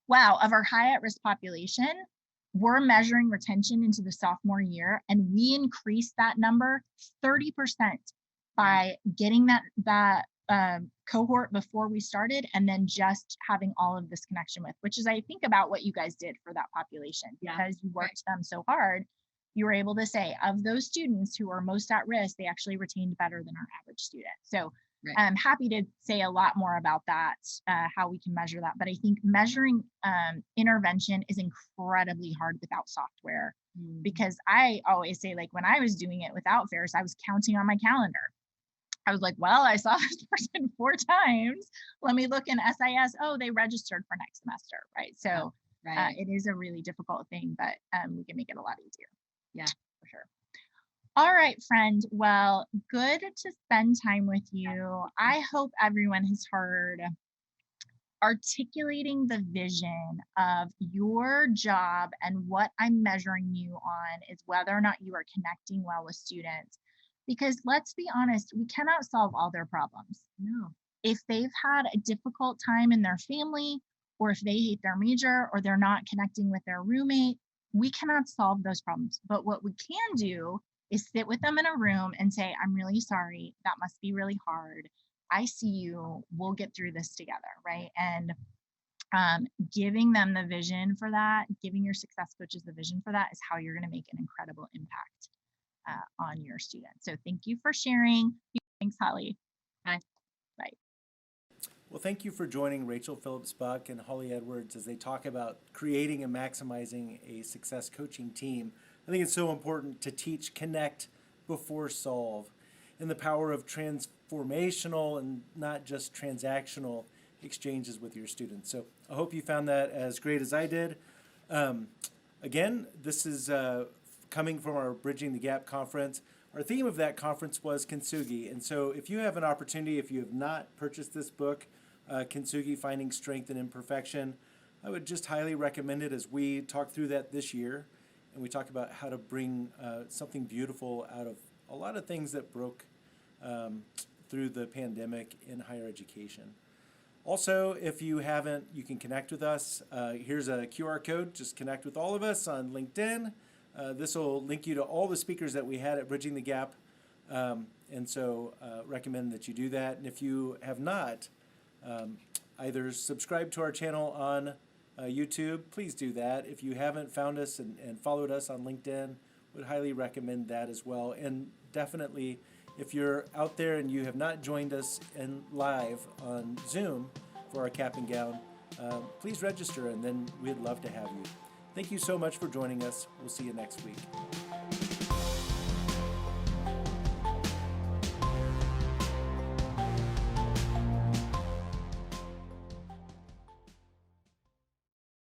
wow, of our high at risk population, we're measuring retention into the sophomore year, and we increased that number 30% by getting that cohort before we started, and then just having all of this connection with, which is, I think, about what you guys did for that population, because you worked them so hard. You were able to say, of those students who are most at risk, they actually retained better than our average student. So I'm happy to say a lot more about that, how we can measure that. But I think measuring intervention is incredibly hard without software, because I always say, like, when I was doing it without Pharos, I was counting on my calendar. I was like, well, I saw this person 4 times. Let me look in SIS. Oh, they registered for next semester, right? So it is a really difficult thing, but we can make it a lot easier. Yeah, for sure. All right, friend. Well, good to spend time with you. I hope everyone has heard articulating the vision of your job, and what I'm measuring you on is whether or not you are connecting well with students. Because let's be honest, we cannot solve all their problems. No. If they've had a difficult time in their family, or if they hate their major, or they're not connecting with their roommate, we cannot solve those problems. But what we can do is sit with them in a room and say, I'm really sorry. That must be really hard. I see you. We'll get through this together, right? And giving them the vision for that, giving your success coaches the vision for that, is how you're going to make an incredible impact on your students. So thank you for sharing. Thanks, Holly. Bye. Bye. Well, thank you for joining Rachel Phillips-Buck and Holly Edwards as they talk about creating and maximizing a success coaching team. I think it's so important to teach connect before solve, and the power of transformational and not just transactional exchanges with your students. So I hope you found that as great as I did. Again, this is coming from our Bridging the Gap conference. Our theme of that conference was Kintsugi. And so if you have an opportunity, if you have not purchased this book, Kintsugi, Finding Strength in Imperfection, I would just highly recommend it, as we talk through that this year. And we talk about how to bring something beautiful out of a lot of things that broke through the pandemic in higher education. Also, if you haven't, you can connect with us. Here's a QR code. Just connect with all of us on LinkedIn. This will link you to all the speakers that we had at Bridging the Gap. And so recommend that you do that. And if you have not, either subscribe to our channel on YouTube, please do that. If you haven't found us and followed us on LinkedIn, would highly recommend that as well. And definitely, if you're out there and you have not joined us in live on Zoom for our cap and gown, please register, and then we'd love to have you. Thank you so much for joining us. We'll see you next week.